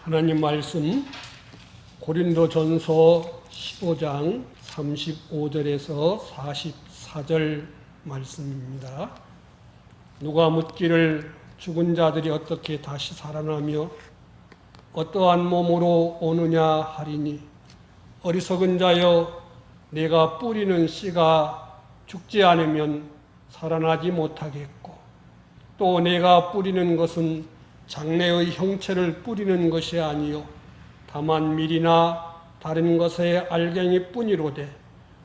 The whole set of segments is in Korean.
하나님 말씀 고린도전서 15장 35절에서 44절 말씀입니다. 누가 묻기를 죽은 자들이 어떻게 다시 살아나며 어떠한 몸으로 오느냐 하리니 어리석은 자여 내가 뿌리는 씨가 죽지 않으면 살아나지 못하겠고 또 내가 뿌리는 것은 장래의 형체를 뿌리는 것이 아니요 다만 밀이나 다른 것의 알갱이 뿐이로되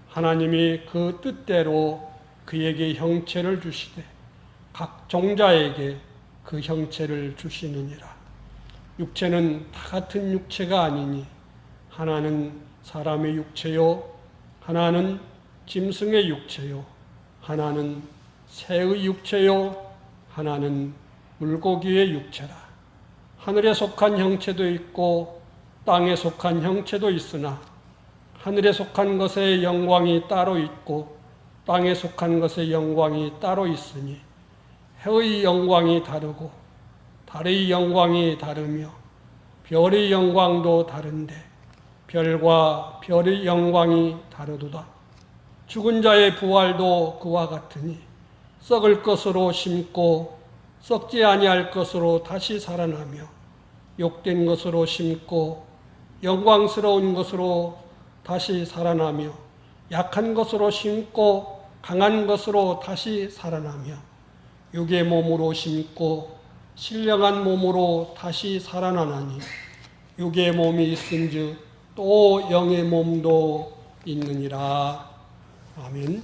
하나님이 그 뜻대로 그에게 형체를 주시되 각 종자에게 그 형체를 주시느니라. 육체는 다 같은 육체가 아니니 하나는 사람의 육체요 하나는 짐승의 육체요 하나는 새의 육체요 하나는 물고기의 육체라. 하늘에 속한 형체도 있고 땅에 속한 형체도 있으나 하늘에 속한 것의 영광이 따로 있고 땅에 속한 것의 영광이 따로 있으니 해의 영광이 다르고 달의 영광이 다르며 별의 영광도 다른데 별과 별의 영광이 다르도다. 죽은 자의 부활도 그와 같으니 썩을 것으로 심고 썩지 아니할 것으로 다시 살아나며 욕된 것으로 심고 영광스러운 것으로 다시 살아나며 약한 것으로 심고 강한 것으로 다시 살아나며 육의 몸으로 심고 신령한 몸으로 다시 살아나나니 육의 몸이 있은즉 또 영의 몸도 있느니라. 아멘.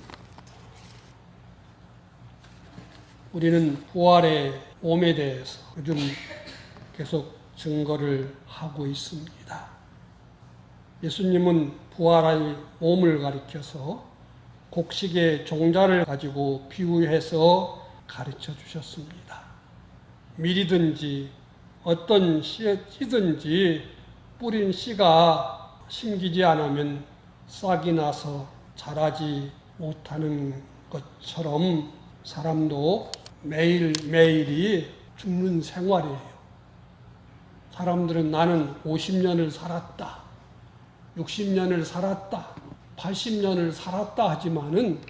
우리는 부활의 몸에 대해서 요즘 계속 증거를 하고 있습니다. 예수님은 부활의 몸을 가리켜서 곡식의 종자를 가지고 비유해서 가르쳐 주셨습니다. 밀이든지 어떤 씨든지 뿌린 씨가 심기지 않으면 싹이 나서 자라지 못하는 것처럼 사람도 매일매일이 죽는 생활이에요. 사람들은 나는 50년을 살았다, 60년을 살았다, 80년을 살았다 하지만은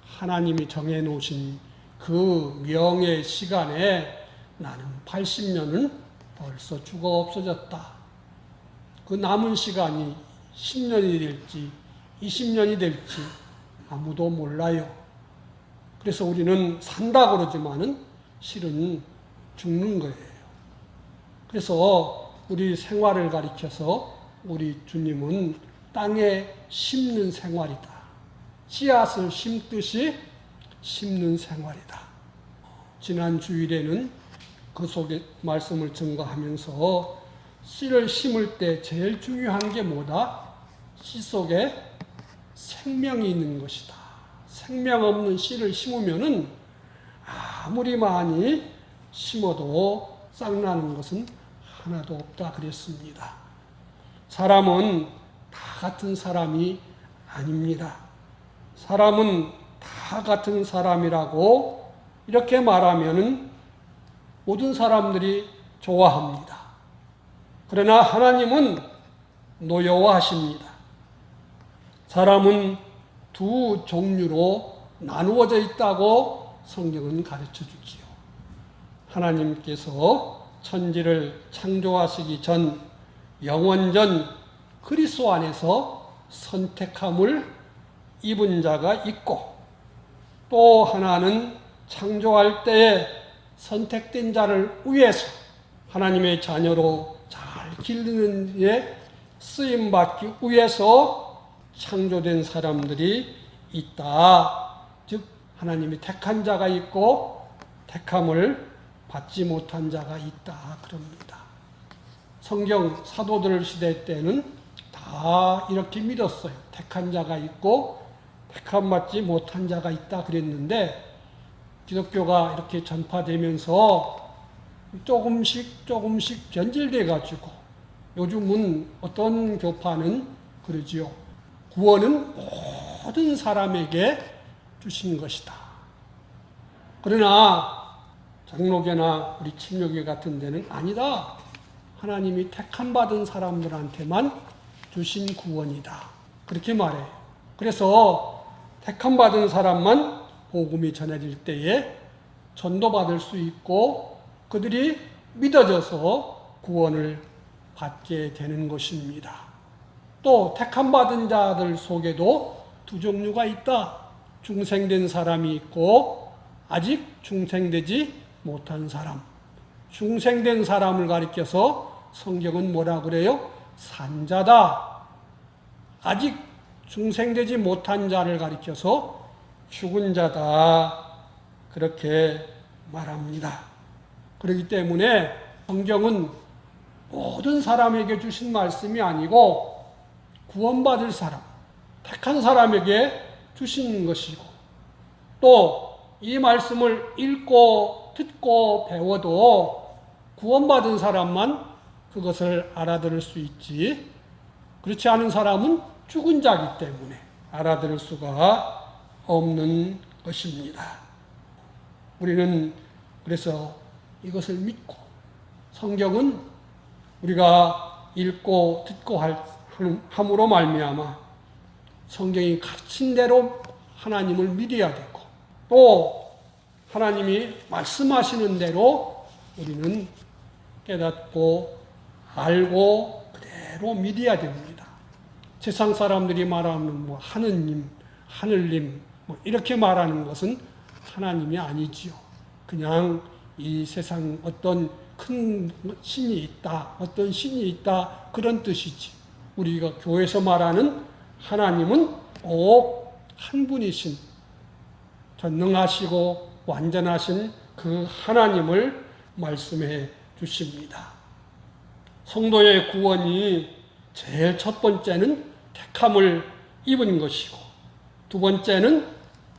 하나님이 정해놓으신 그 명의 시간에 나는 80년은 벌써 죽어 없어졌다. 그 남은 시간이 10년이 될지 20년이 될지 아무도 몰라요. 그래서 우리는 산다 그러지만은 실은 죽는 거예요. 그래서 우리 생활을 가리켜서 우리 주님은 땅에 심는 생활이다. 씨앗을 심듯이 심는 생활이다. 지난 주일에는 그 속에 말씀을 증거하면서 씨를 심을 때 제일 중요한 게 뭐다? 씨 속에 생명이 있는 것이다. 생명 없는 씨를 심으면은 아무리 많이 심어도 싹나는 것은 하나도 없다 그랬습니다. 사람은 다 같은 사람이 아닙니다. 사람은 다 같은 사람이라고 이렇게 말하면은 모든 사람들이 좋아합니다. 그러나 하나님은 노여워하십니다. 사람은 두 종류로 나누어져 있다고 성경은 가르쳐 주지요. 하나님께서 천지를 창조하시기 전 영원전 그리스도 안에서 선택함을 입은 자가 있고 또 하나는 창조할 때에 선택된 자를 위해서 하나님의 자녀로 잘 기르는 데 쓰임받기 위해서 창조된 사람들이 있다. 즉 하나님이 택한 자가 있고 택함을 받지 못한 자가 있다 그럽니다. 성경 사도들 시대 때는 다 이렇게 믿었어요. 택한 자가 있고 택함 받지 못한 자가 있다 그랬는데 기독교가 이렇게 전파되면서 조금씩 변질돼 가지고 요즘은 어떤 교파는 그러지요. 구원은 모든 사람에게 주신 것이다. 그러나 장로교나 우리 침례교 같은 데는 아니다. 하나님이 택함받은 사람들한테만 주신 구원이다. 그렇게 말해요. 그래서 택함받은 사람만 복음이 전해질 때에 전도받을 수 있고 그들이 믿어져서 구원을 받게 되는 것입니다. 또 택함받은 자들 속에도 두 종류가 있다. 중생된 사람이 있고 아직 중생되지 못한 사람. 중생된 사람을 가리켜서 성경은 뭐라 그래요? 산자다. 아직 중생되지 못한 자를 가리켜서 죽은 자다. 그렇게 말합니다. 그렇기 때문에 성경은 모든 사람에게 주신 말씀이 아니고 구원받을 사람, 택한 사람에게 주신 것이고 또 이 말씀을 읽고 듣고 배워도 구원받은 사람만 그것을 알아들을 수 있지 그렇지 않은 사람은 죽은 자이기 때문에 알아들을 수가 없는 것입니다. 우리는 그래서 이것을 믿고 성경은 우리가 읽고 듣고 함으로 말미암아 성경이 가르친 대로 하나님을 믿어야 되고 또 하나님이 말씀하시는 대로 우리는 깨닫고 알고 그대로 믿어야 됩니다. 세상 사람들이 말하는 하느님, 하늘님 이렇게 말하는 것은 하나님이 아니지요. 그냥 이 세상 어떤 큰 신이 있다, 어떤 신이 있다 그런 뜻이지. 우리가 교회에서 말하는 하나님은 꼭 한 분이신 전능하시고 완전하신 그 하나님을 말씀해 주십니다. 성도의 구원이 제일 첫 번째는 택함을 입은 것이고 두 번째는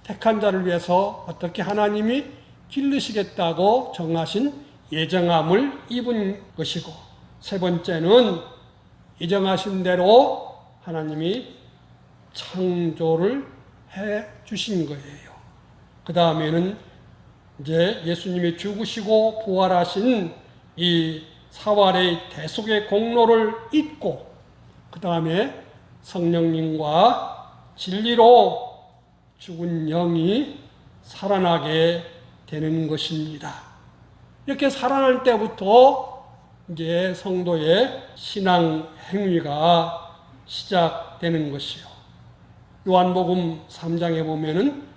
택한 자를 위해서 어떻게 하나님이 기르시겠다고 정하신 예정함을 입은 것이고 세 번째는 예정하신 대로 하나님이 창조를 해 주신 거예요. 그 다음에는 이제 예수님이 죽으시고 부활하신 이 사활의 대속의 공로를 잊고 그 다음에 성령님과 진리로 죽은 영이 살아나게 되는 것입니다. 이렇게 살아날 때부터 이제 성도의 신앙 행위가 시작되는 것이요. 요한복음 3장에 보면은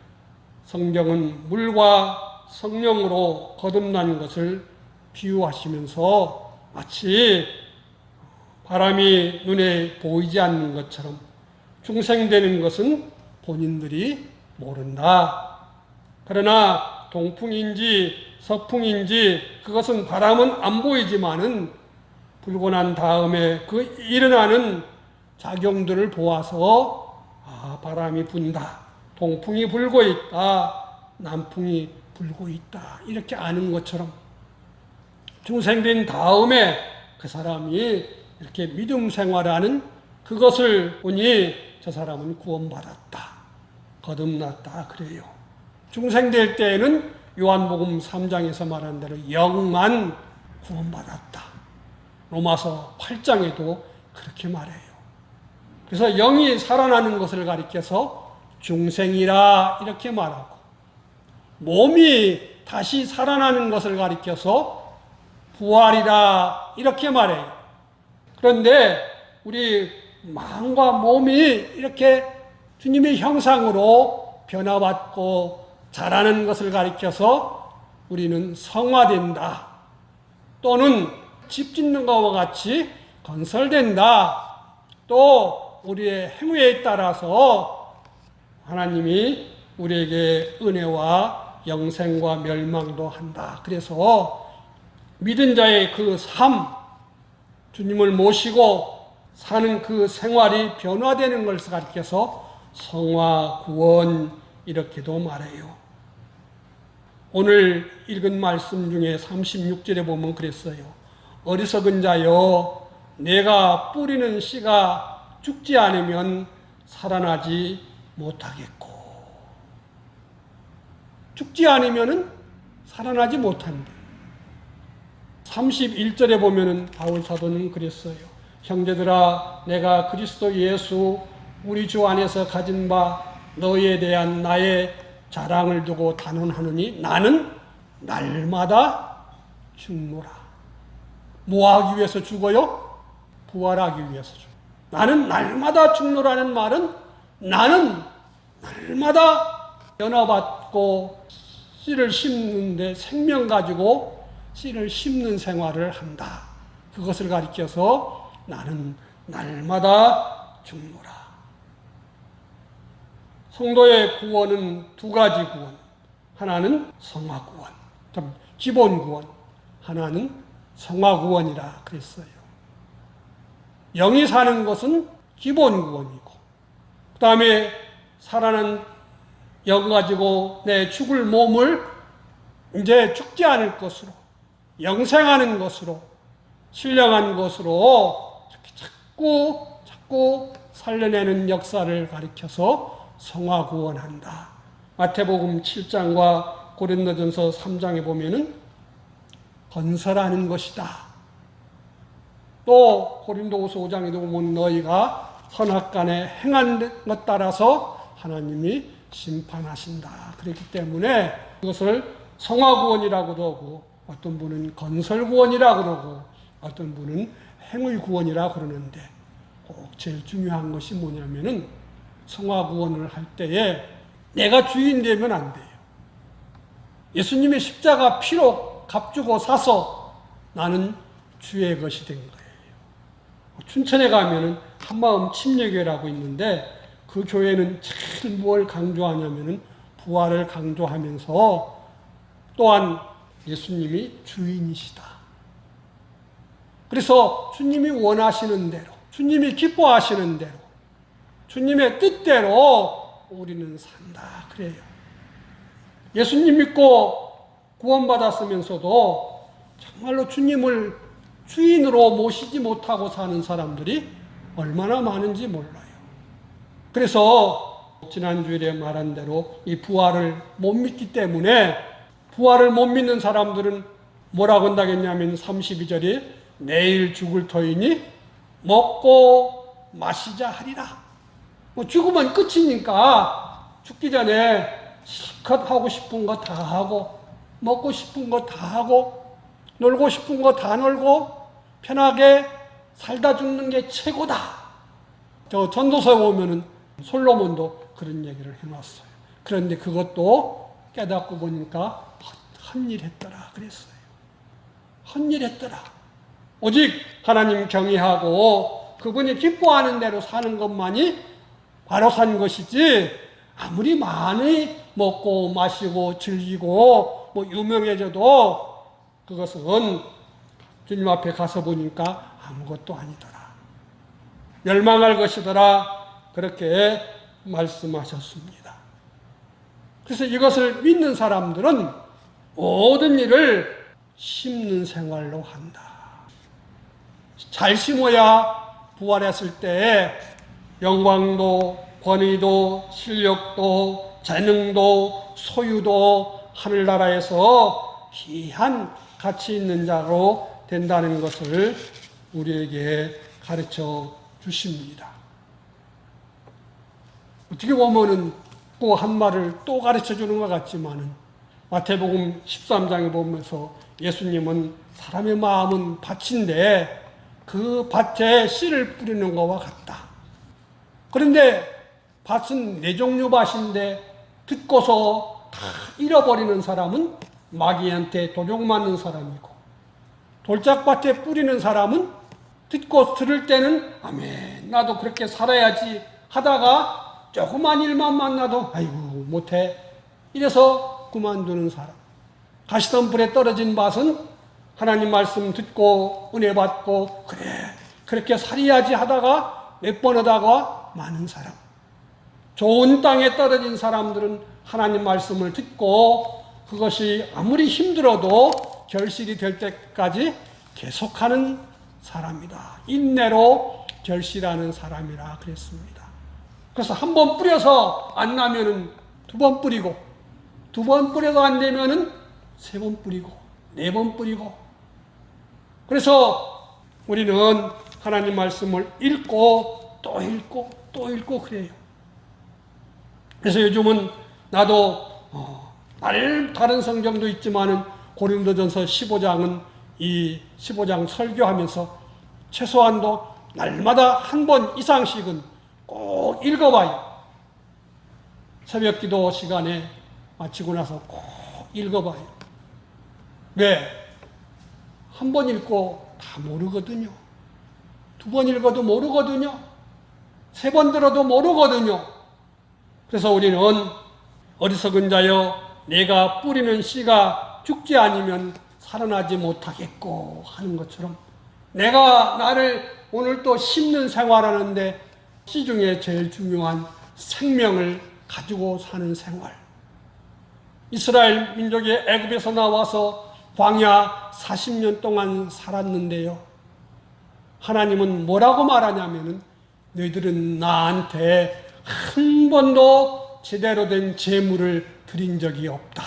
성경은 물과 성령으로 거듭난 것을 비유하시면서 마치 바람이 눈에 보이지 않는 것처럼 중생되는 것은 본인들이 모른다. 그러나 동풍인지 서풍인지 그것은 바람은 안 보이지만은 불고 난 다음에 그 일어나는 작용들을 보아서 바람이 분다. 동풍이 불고 있다. 남풍이 불고 있다. 이렇게 아는 것처럼 중생된 다음에 그 사람이 이렇게 믿음 생활하는 그것을 보니 저 사람은 구원받았다. 거듭났다. 그래요. 중생될 때에는 요한복음 3장에서 말한 대로 영만 구원받았다. 로마서 8장에도 그렇게 말해요. 그래서 영이 살아나는 것을 가리켜서 중생이라 이렇게 말하고 몸이 다시 살아나는 것을 가리켜서 부활이라 이렇게 말해요. 그런데 우리 마음과 몸이 이렇게 주님의 형상으로 변화받고 자라는 것을 가리켜서 우리는 성화된다. 또는 집 짓는 것과 같이 건설된다. 또 우리의 행위에 따라서 하나님이 우리에게 은혜와 영생과 멸망도 한다. 그래서 믿은 자의 그 삶, 주님을 모시고 사는 그 생활이 변화되는 것을 가리켜서 성화, 구원 이렇게도 말해요. 오늘 읽은 말씀 중에 36절에 보면 그랬어요. 어리석은 자여 내가 뿌리는 씨가 죽지 않으면 살아나지 못하겠고 죽지 않으면 살아나지 못한다. 31절에 보면은 바울 사도는 그랬어요. 형제들아, 내가 그리스도 예수 우리 주 안에서 가진 바 너희에 대한 나의 자랑을 두고 단언하느니 나는 날마다 죽노라. 뭐 하기 위해서 죽어요? 부활하기 위해서 죽어요. 나는 날마다 죽노라는 말은 나는 날마다 변화받고 씨를 심는데 생명 가지고 씨를 심는 생활을 한다. 그것을 가리켜서 나는 날마다 죽노라. 성도의 구원은 두 가지 구원. 하나는 성화 구원, 기본 구원. 하나는 성화 구원이라 그랬어요. 영이 사는 것은 기본 구원이고, 그 다음에 살아난 영 가지고 내 죽을 몸을 이제 죽지 않을 것으로, 영생하는 것으로, 신령한 것으로 자꾸 살려내는 역사를 가리켜서 성화 구원한다. 마태복음 7장과 고린도전서 3장에 보면은 건설하는 것이다. 또 고린도후서 5장에도 보면 너희가 선악간에 행한 것 따라서 하나님이 심판하신다. 그렇기 때문에 그것을 성화구원이라고도 하고, 어떤 분은 건설구원이라고 그러고, 어떤 분은 행의구원이라고 그러는데, 꼭 제일 중요한 것이 뭐냐면은 성화구원을 할 때에 내가 주인 되면 안 돼요. 예수님의 십자가 피로 값주고 사서 나는 주의 것이 된 거예요. 춘천에 가면은 한마음 침례교회라고 있는데, 그 교회는 제일 뭘 강조하냐면은 부활을 강조하면서 또한 예수님이 주인이시다. 그래서 주님이 원하시는 대로, 주님이 기뻐하시는 대로, 주님의 뜻대로 우리는 산다. 그래요. 예수님 믿고 구원받았으면서도 정말로 주님을 주인으로 모시지 못하고 사는 사람들이 얼마나 많은지 몰라요. 그래서 지난주에 말한 대로 이 부활을 못 믿기 때문에, 부활을 못 믿는 사람들은 뭐라고 한다겠냐면 32절에 내일 죽을 터이니 먹고 마시자 하리라. 죽으면 끝이니까 죽기 전에 실컷 하고 싶은 거 다 하고, 먹고 싶은 거 다 하고, 놀고 싶은 거 다 놀고, 편하게 살다 죽는 게 최고다. 저 전도서에 보면은 솔로몬도 그런 얘기를 해놨어요. 그런데 그것도 깨닫고 보니까 헛일 했더라 그랬어요. 헛일 했더라. 오직 하나님 경외하고 그분이 기뻐하는 대로 사는 것만이 바로 산 것이지, 아무리 많이 먹고 마시고 즐기고 뭐 유명해져도 그것은 주님 앞에 가서 보니까 아무것도 아니더라. 멸망할 것이더라. 그렇게 말씀하셨습니다. 그래서 이것을 믿는 사람들은 모든 일을 심는 생활로 한다. 잘 심어야 부활했을 때 영광도, 권위도, 실력도, 재능도, 소유도 하늘나라에서 귀한 가치 있는 자로 된다는 것을 우리에게 가르쳐 주십니다. 어떻게 보면은 또 한 말을 또 가르쳐 주는 것 같지만은, 마태복음 13장에 보면서 예수님은 사람의 마음은 밭인데 그 밭에 씨를 뿌리는 것과 같다. 그런데 밭은 네 종류 밭인데 듣고서 다 잃어버리는 사람은 마귀한테 도둑 맞는 사람이고, 돌짝밭에 뿌리는 사람은 듣고 들을 때는 아멘, 나도 그렇게 살아야지 하다가 조그만 일만 만나도 아이고 못해, 이래서 그만두는 사람. 가시덤불에 떨어진 밭은 하나님 말씀 듣고 은혜 받고 그래 그렇게 살아야지 하다가 몇 번 하다가 마는 사람. 좋은 땅에 떨어진 사람들은 하나님 말씀을 듣고 그것이 아무리 힘들어도 결실이 될 때까지 계속하는 사람이다. 인내로 결실하는 사람이라 그랬습니다. 그래서 한 번 뿌려서 안 나면은 두 번 뿌리고, 두 번 뿌려서 안 되면은 세 번 뿌리고, 네 번 뿌리고, 그래서 우리는 하나님 말씀을 읽고 또 읽고 또 읽고 그래요. 그래서 요즘은 나도 다른 성경도 있지만은 고린도전서 15장은 이 15장 설교하면서 최소한도 날마다 한 번 이상씩은 꼭 읽어봐요. 새벽 기도 시간에 마치고 나서 꼭 읽어봐요. 왜? 한 번 읽고 다 모르거든요. 두 번 읽어도 모르거든요. 세 번 들어도 모르거든요. 그래서 우리는 어리석은 자여 내가 뿌리는 씨가 죽지 않으면 살아나지 못하겠고 하는 것처럼 내가 나를 오늘 또 심는 생활하는데 씨 중에 제일 중요한 생명을 가지고 사는 생활. 이스라엘 민족이 애굽에서 나와서 광야 40년 동안 살았는데요. 하나님은 뭐라고 말하냐면은 너희들은 나한테 한 번도 제대로 된 제물을 드린 적이 없다.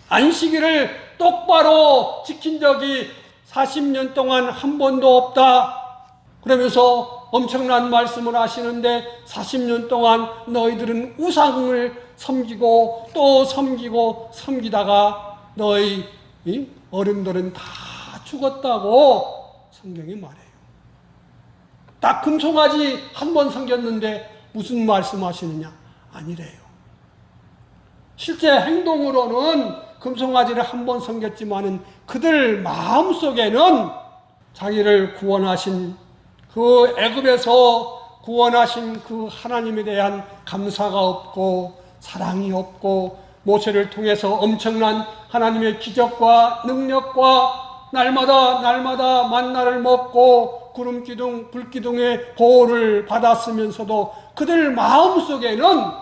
안식일을 똑바로 지킨 적이 40년 동안 한 번도 없다. 그러면서 엄청난 말씀을 하시는데 40년 동안 너희들은 우상을 섬기고 또 섬기다가 너희 어른들은 다 죽었다고 성경이 말해요. 딱 금송아지 한 번 섬겼는데 무슨 말씀하시느냐? 아니래요. 실제 행동으로는 금송아지를 한 번 섬겼지만은 그들 마음속에는 자기를 구원하신 그 애굽에서 구원하신 그 하나님에 대한 감사가 없고 사랑이 없고 모세를 통해서 엄청난 하나님의 기적과 능력과 날마다 만나를 먹고 구름 기둥, 불 기둥의 보호를 받았으면서도 그들 마음속에는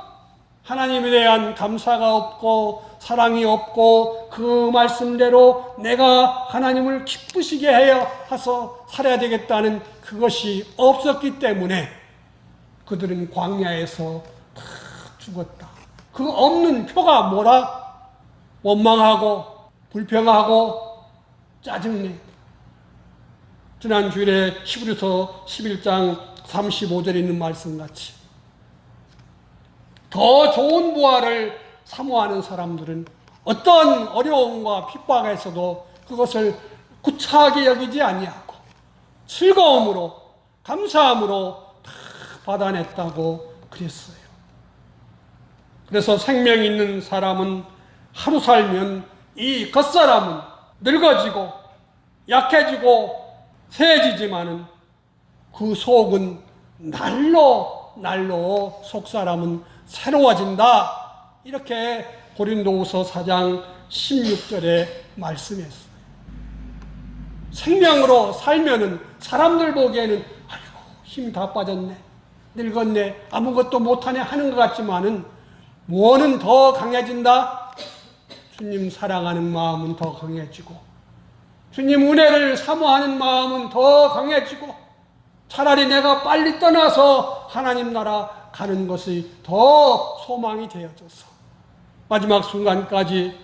하나님에 대한 감사가 없고 사랑이 없고 그 말씀대로 내가 하나님을 기쁘시게 해서 살아야 되겠다는 그것이 없었기 때문에 그들은 광야에서 다 죽었다. 그 없는 표가 뭐라? 원망하고 불평하고 짜증내. 지난 주일에 히브리서 11장 35절에 있는 말씀같이 더 좋은 부활을 사모하는 사람들은 어떤 어려움과 핍박에서도 그것을 구차하게 여기지 아니하고 즐거움으로 감사함으로 다 받아냈다고 그랬어요. 그래서 생명 있는 사람은 하루 살면 이 겉사람은 늙어지고 약해지고 세지지만은 그 속은 날로 속사람은 새로워진다. 이렇게 고린도후서 4장 16절에 말씀했어요. 생명으로 살면은 사람들 보기에는 아이고 힘이 다 빠졌네, 늙었네, 아무것도 못하네 하는 것 같지만은 뭐는 더 강해진다? 주님 사랑하는 마음은 더 강해지고 주님 은혜를 사모하는 마음은 더 강해지고 차라리 내가 빨리 떠나서 하나님 나라 가는 것이 더 소망이 되어져서 마지막 순간까지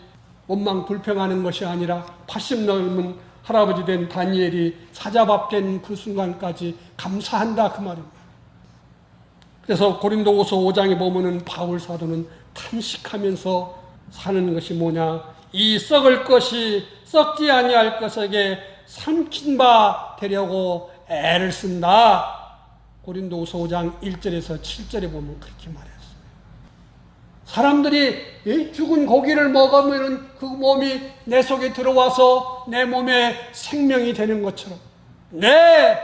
원망 불평하는 것이 아니라 80 넘은 할아버지 된 다니엘이 사자밥 된 그 순간까지 감사한다 그 말입니다. 그래서 고린도후서 5장에 보면은 바울 사도는 탄식하면서 사는 것이 뭐냐? 이 썩을 것이 썩지 아니할 것에게 삼킨 바 되려고 애를 쓴다. 고린도후서 5장 1절에서 7절에 보면 그렇게 말했어요. 사람들이 죽은 고기를 먹으면 그 몸이 내 속에 들어와서 내 몸에 생명이 되는 것처럼 내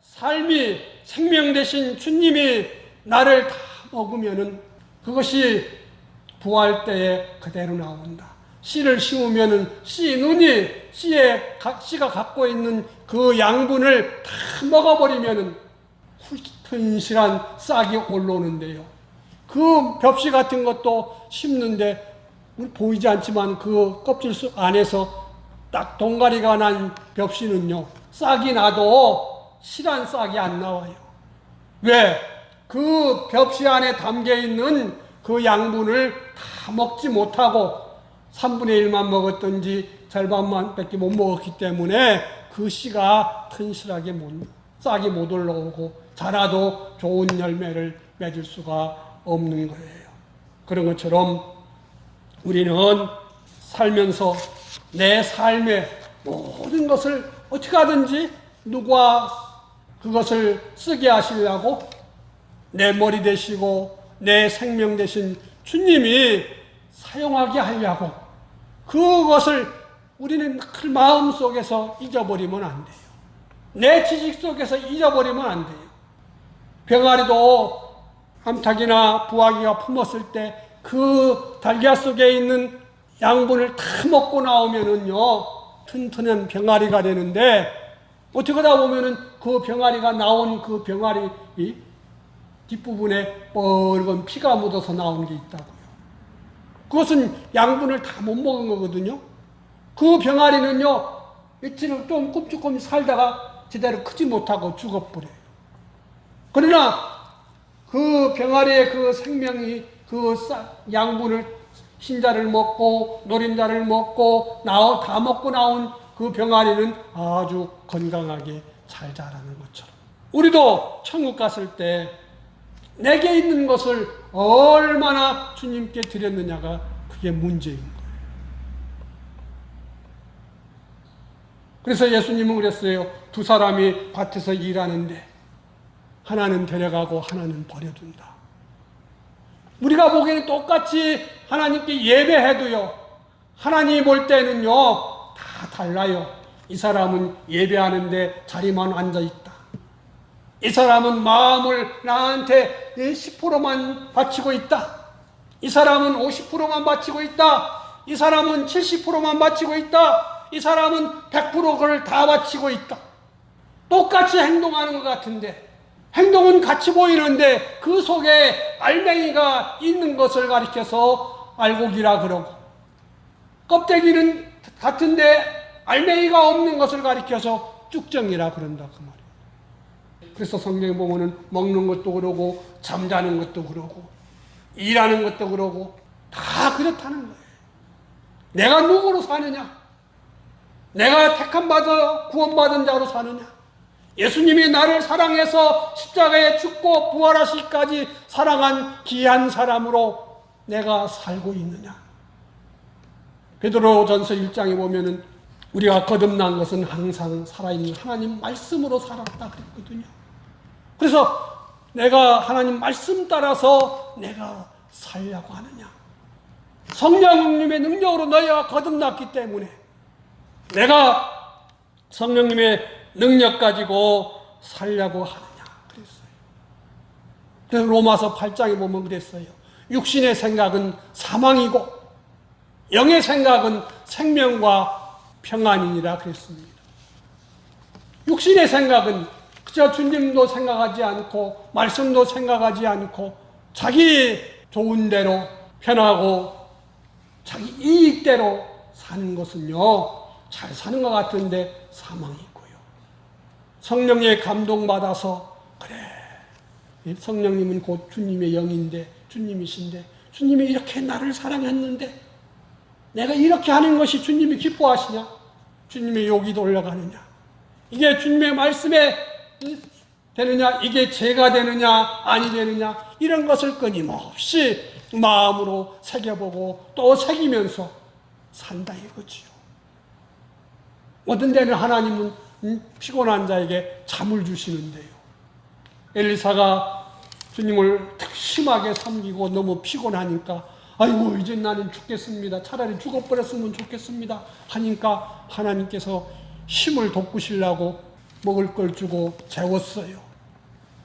삶이 생명 되신 주님이 나를 다 먹으면은 그것이 부활 때에 그대로 나온다. 씨를 심으면은 씨가 갖고 있는 그 양분을 다 먹어버리면은 튼실한 싹이 올라오는데요. 그 벽시 같은 것도 심는데 보이지 않지만 그 껍질 안에서 딱 동가리가 난 벽시는요, 싹이 나도 실한 싹이 안 나와요. 왜? 그 벽시 안에 담겨 있는 그 양분을 다 먹지 못하고 3분의 1만 먹었든지 절반만 밖에 못 먹었기 때문에 그 씨가 튼실하게 싹이 못 올라오고 자라도 좋은 열매를 맺을 수가 없는 거예요. 그런 것처럼 우리는 살면서 내 삶의 모든 것을 어떻게 하든지 누가 그것을 쓰게 하시려고 내 머리 되시고 내 생명 되신 주님이 사용하게 하려고 그것을 우리는 그 마음속에서 잊어버리면 안 돼요. 내 지식 속에서 잊어버리면 안 돼요. 병아리도 암탉이나 부화기가 품었을 때 그 달걀 속에 있는 양분을 다 먹고 나오면은요, 튼튼한 병아리가 되는데, 어떻게 하다 보면은 그 병아리가 나온 그 병아리 뒷부분에 뻘건 피가 묻어서 나온 게 있다고요. 그것은 양분을 다 못 먹은 거거든요. 그 병아리는요, 이틀을 좀 꼼짝꼼짝 살다가 제대로 크지 못하고 죽어버려요. 그러나 그 병아리의 그 생명이 그 양분을 흰자를 먹고 노린자를 먹고 다 먹고 나온 그 병아리는 아주 건강하게 잘 자라는 것처럼 우리도 천국 갔을 때 내게 있는 것을 얼마나 주님께 드렸느냐가 그게 문제인 거예요. 그래서 예수님은 그랬어요. 두 사람이 밭에서 일하는데 하나는 데려가고 하나는 버려둔다. 우리가 보기에는 똑같이 하나님께 예배해도요, 하나님이 볼 때는요, 다 달라요. 이 사람은 예배하는데 자리만 앉아있다. 이 사람은 마음을 나한테 10%만 바치고 있다. 이 사람은 50%만 바치고 있다. 이 사람은 70%만 바치고 있다. 이 사람은 100%를 다 바치고 있다. 똑같이 행동하는 것 같은데 행동은 같이 보이는데 그 속에 알맹이가 있는 것을 가리켜서 알곡이라 그러고 껍데기는 같은데 알맹이가 없는 것을 가리켜서 쭉정이라 그런다 그 말이에요. 그래서 성경에 보면은 먹는 것도 그러고 잠자는 것도 그러고 일하는 것도 그러고 다 그렇다는 거예요. 내가 누구로 사느냐? 내가 택함 받아 구원받은 자로 사느냐? 예수님이 나를 사랑해서 십자가에 죽고 부활하시기까지 사랑한 귀한 사람으로 내가 살고 있느냐? 베드로전서 1장에 보면은 우리가 거듭난 것은 항상 살아있는 하나님 말씀으로 살았다 그랬거든요. 그래서 내가 하나님 말씀 따라서 내가 살려고 하느냐? 성령님의 능력으로 너희가 거듭났기 때문에 내가 성령님의 능력 가지고 살려고 하느냐 그랬어요. 그래서 로마서 8장에 보면 그랬어요. 육신의 생각은 사망이고 영의 생각은 생명과 평안이니라 그랬습니다. 육신의 생각은 그저 주님도 생각하지 않고 말씀도 생각하지 않고 자기 좋은 대로 편하고 자기 이익대로 사는 것은요, 잘 사는 것 같은데 사망이고요. 성령에 감동받아서 그래, 성령님은 곧 주님의 영인데 주님이신데 주님이 이렇게 나를 사랑했는데 내가 이렇게 하는 것이 주님이 기뻐하시냐? 주님의 욕이 올라가느냐? 이게 주님의 말씀에 되느냐? 이게 죄가 되느냐? 아니 되느냐? 이런 것을 끊임없이 마음으로 새겨보고 또 새기면서 산다 이거지요. 어떤 데는 하나님은 피곤한 자에게 잠을 주시는데요. 엘리사가 주님을 심하게 섬기고 너무 피곤하니까 아이고 이제 나는 죽겠습니다. 차라리 죽어버렸으면 좋겠습니다. 하니까 하나님께서 힘을 돋구시려고 먹을 걸 주고 재웠어요.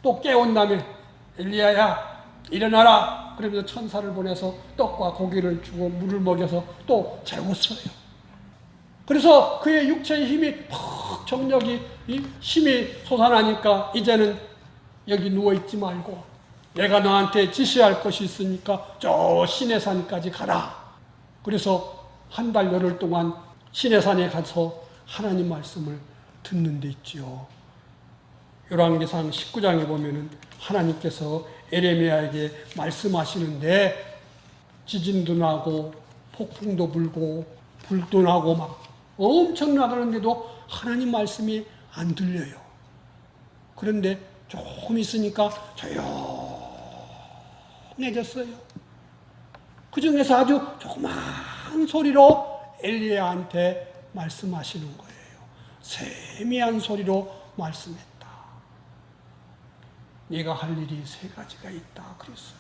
또 깨운 다음에 엘리야야 일어나라. 그러면서 천사를 보내서 떡과 고기를 주고 물을 먹여서 또 재웠어요. 그래서 그의 육체의 힘이 퍽 정력이 힘이 솟아나니까 이제는 여기 누워있지 말고 내가 너한테 지시할 것이 있으니까 저 시내산까지 가라. 그래서 한 달 열흘 동안 시내산에 가서 하나님 말씀을 듣는 데 있지요. 열왕기상 19장에 보면은 하나님께서 에레미야에게 말씀하시는데 지진도 나고 폭풍도 불고 불도 나고 막 엄청 나가는데도 하나님 말씀이 안 들려요. 그런데 조금 있으니까 조용해졌어요. 그 중에서 아주 조그마한 소리로 엘리야한테 말씀하시는 거예요. 세미한 소리로 말씀했다. 네가 할 일이 세 가지가 있다 그랬어요.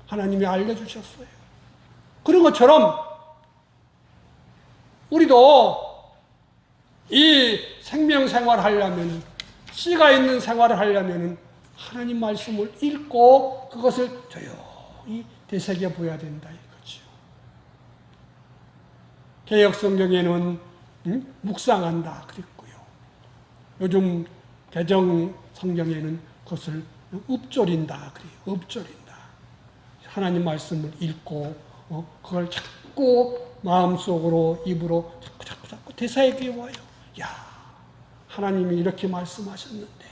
하나님이 알려주셨어요. 그런 것처럼 우리도 이 생명생활을 하려면, 씨가 있는 생활을 하려면 하나님 말씀을 읽고 그것을 조용히 되새겨 보아야 된다 이거죠. 개역성경에는 묵상한다 그랬고요. 요즘 개정성경에는 그것을 읊조린다 그래요. 읊조린다. 하나님 말씀을 읽고 그걸 자꾸 마음속으로, 입으로 자꾸 되새겨 와요. 야, 하나님이 이렇게 말씀하셨는데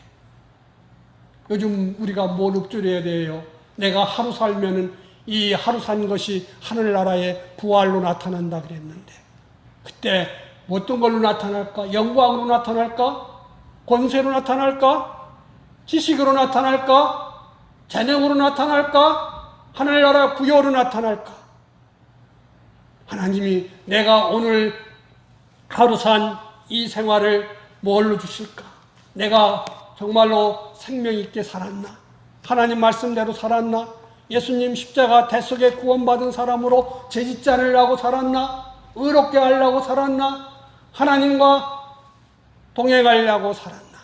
요즘 우리가 뭘 읊조려야 돼요? 내가 하루 살면은 이 하루 산 것이 하늘나라의 부활로 나타난다 그랬는데 그때 어떤 걸로 나타날까? 영광으로 나타날까? 권세로 나타날까? 지식으로 나타날까? 재능으로 나타날까? 하늘나라 부여로 나타날까? 하나님이 내가 오늘 하루 산 이 생활을 뭘로 주실까? 내가 정말로 생명 있게 살았나? 하나님 말씀대로 살았나? 예수님 십자가 대속에 구원받은 사람으로 죄짓지 않으려고 살았나? 의롭게 하려고 살았나? 하나님과 동행하려고 살았나?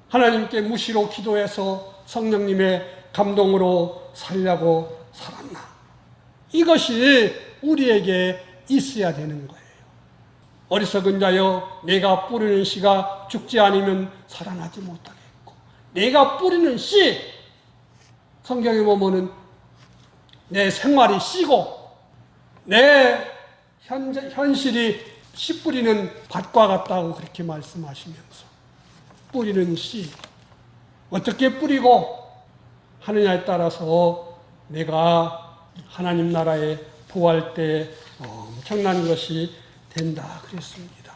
하나님께 무시로 기도해서 성령님의 감동으로 살려고 살았나? 이것이 우리에게 있어야 되는 거예요. 어리석은 자여, 내가 뿌리는 씨가 죽지 않으면 살아나지 못하겠고, 내가 뿌리는 씨, 성경에 보면은 내 생활이 씨고 내 현실이 씨 뿌리는 밭과 같다고 그렇게 말씀하시면서, 뿌리는 씨 어떻게 뿌리고 하느냐에 따라서 내가 하나님 나라에 부활 때 엄청난 것이 된다 그랬습니다.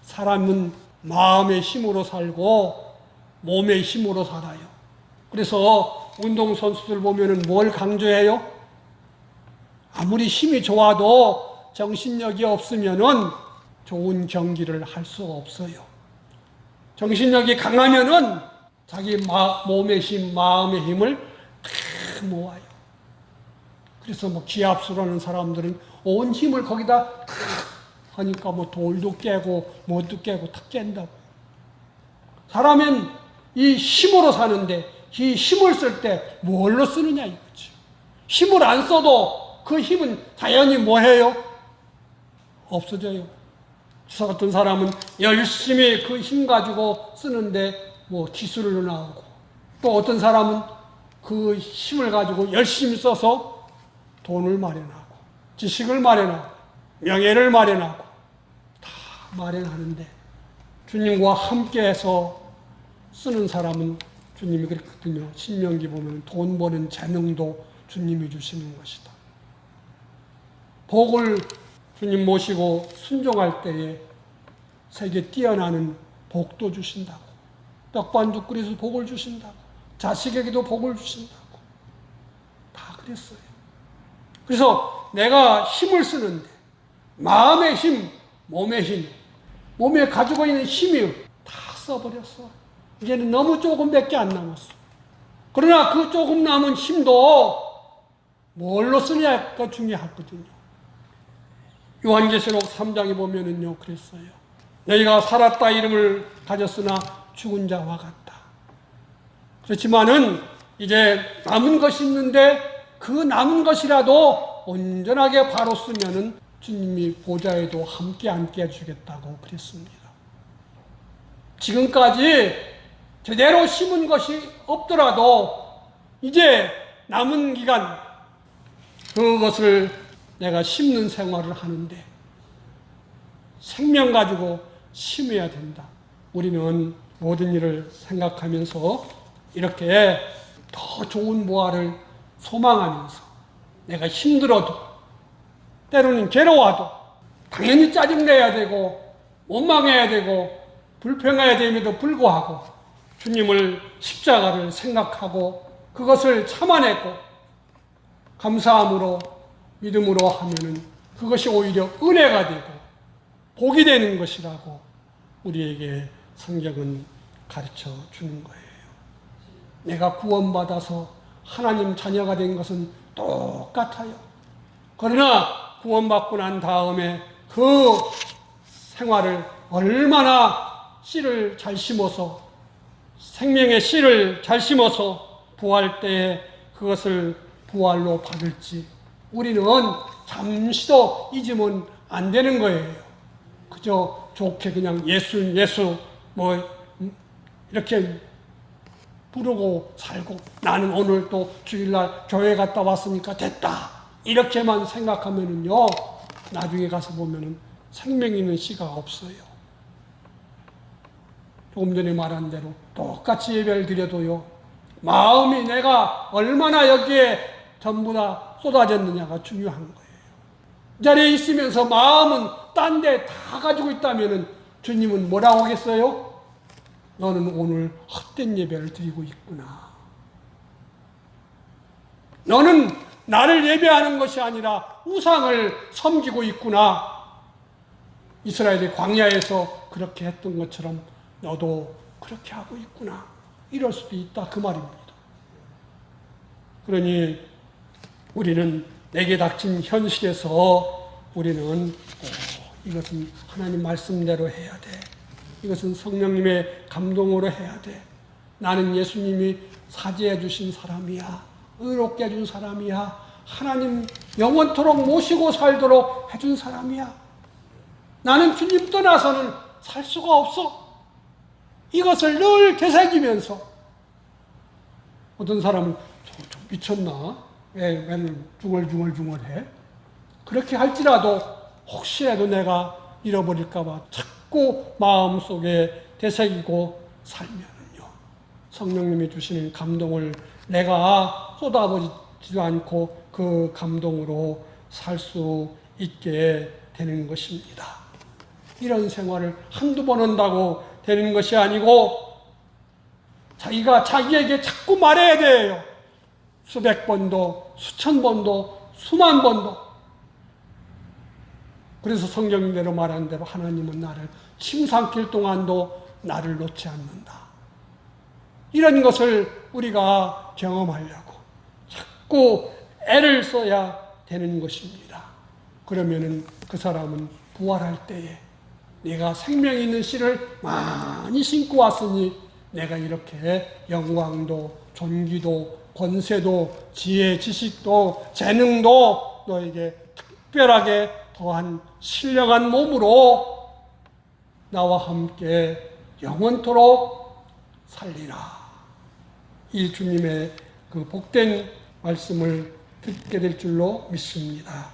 사람은 마음의 힘으로 살고 몸의 힘으로 살아요. 그래서 운동선수들 보면은 뭘 강조해요? 아무리 힘이 좋아도 정신력이 없으면은 좋은 경기를 할 수가 없어요. 정신력이 강하면은 자기 몸의 힘, 마음의 힘을 다 모아요. 그래서 기합수라는 사람들은 온 힘을 거기다 다 하니까 돌도 깨고 뭣도 깨고 다 깬다고. 사람은 이 힘으로 사는데 이 힘을 쓸 때 뭘로 쓰느냐 이거지. 힘을 안 써도 그 힘은 자연히 뭐해요? 없어져요. 저 같은 사람은 열심히 그 힘 가지고 쓰는데 기술로 나오고, 또 어떤 사람은 그 힘을 가지고 열심히 써서 돈을 마련하고 지식을 마련하고 명예를 마련하고 다 마련하는데, 주님과 함께해서 쓰는 사람은 주님이 그랬거든요. 신명기 보면 돈 버는 재능도 주님이 주시는 것이다. 복을 주님 모시고 순종할 때에 세계 뛰어나는 복도 주신다고, 떡반죽 끓여서 복을 주신다고, 자식에게도 복을 주신다고 다 그랬어요. 그래서 내가 힘을 쓰는데 마음의 힘, 몸의 힘, 몸에 가지고 있는 힘이 다 써버렸어. 이제는 너무 조금밖에 안 남았어. 그러나 그 조금 남은 힘도 뭘로 쓰냐가 중요하거든요. 요한계시록 3장에 보면은요, 그랬어요. 너희가 살았다 이름을 가졌으나 죽은 자와 같다. 그렇지만은 이제 남은 것이 있는데 그 남은 것이라도 온전하게 바로 쓰면은 주님이 보좌에도 함께 앉게 해주겠다고 그랬습니다. 지금까지 제대로 심은 것이 없더라도 이제 남은 기간 그것을 내가 심는 생활을 하는데 생명 가지고 심어야 된다. 우리는 모든 일을 생각하면서 이렇게 더 좋은 부활을 소망하면서 내가 힘들어도 때로는 괴로워도 당연히 짜증내야 되고 원망해야 되고 불평해야 됨에도 불구하고 주님을 십자가를 생각하고 그것을 참아내고 감사함으로 믿음으로 하면은 그것이 오히려 은혜가 되고 복이 되는 것이라고 우리에게 성경은 가르쳐 주는 거예요. 내가 구원받아서 하나님 자녀가 된 것은 똑같아요. 그러나 구원받고 난 다음에 그 생활을 얼마나 씨를 잘 심어서 생명의 씨를 잘 심어서 부활 때에 그것을 부활로 받을지 우리는 잠시도 잊으면 안 되는 거예요. 그저 좋게 그냥 예수 뭐 이렇게 부르고 살고 나는 오늘 또 주일날 교회 갔다 왔으니까 됐다 이렇게만 생각하면은요 나중에 가서 보면은 생명 있는 씨가 없어요. 조금 전에 말한 대로 똑같이 예배를 드려도요 마음이 내가 얼마나 여기에 전부 다 쏟아졌느냐가 중요한 거예요. 이 자리에 있으면서 마음은 딴 데 다 가지고 있다면은 주님은 뭐라고 하겠어요? 너는 오늘 헛된 예배를 드리고 있구나. 너는 나를 예배하는 것이 아니라 우상을 섬기고 있구나. 이스라엘이 광야에서 그렇게 했던 것처럼 너도 그렇게 하고 있구나. 이럴 수도 있다 그 말입니다. 그러니 우리는 내게 닥친 현실에서 우리는 이것은 하나님 말씀대로 해야 돼. 이것은 성령님의 감동으로 해야 돼. 나는 예수님이 사죄해 주신 사람이야. 의롭게 해준 사람이야. 하나님 영원토록 모시고 살도록 해준 사람이야. 나는 주님 떠나서는 살 수가 없어. 이것을 늘 되새기면서 어떤 사람은 좀 미쳤나? 왜 중얼중얼해? 그렇게 할지라도 혹시라도 내가 잃어버릴까 봐 자꾸 마음속에 되새기고 살면은요 성령님이 주시는 감동을 내가 쏟아부지도 않고 그 감동으로 살 수 있게 되는 것입니다. 이런 생활을 한두 번 한다고 되는 것이 아니고 자기가 자기에게 자꾸 말해야 돼요. 수백 번도 수천 번도 수만 번도. 그래서 성경대로 말한 대로 하나님은 나를 침 삼킬 동안도 나를 놓지 않는다. 이런 것을 우리가 경험하려고 자꾸 애를 써야 되는 것입니다. 그러면은 그 사람은 부활할 때에 내가 생명 있는 씨를 많이 심고 왔으니 내가 이렇게 영광도 존귀도 권세도 지혜 지식도 재능도 너에게 특별하게 더한 신령한 몸으로 나와 함께 영원토록 살리라. 이 주님의 그 복된 말씀을 듣게 될 줄로 믿습니다.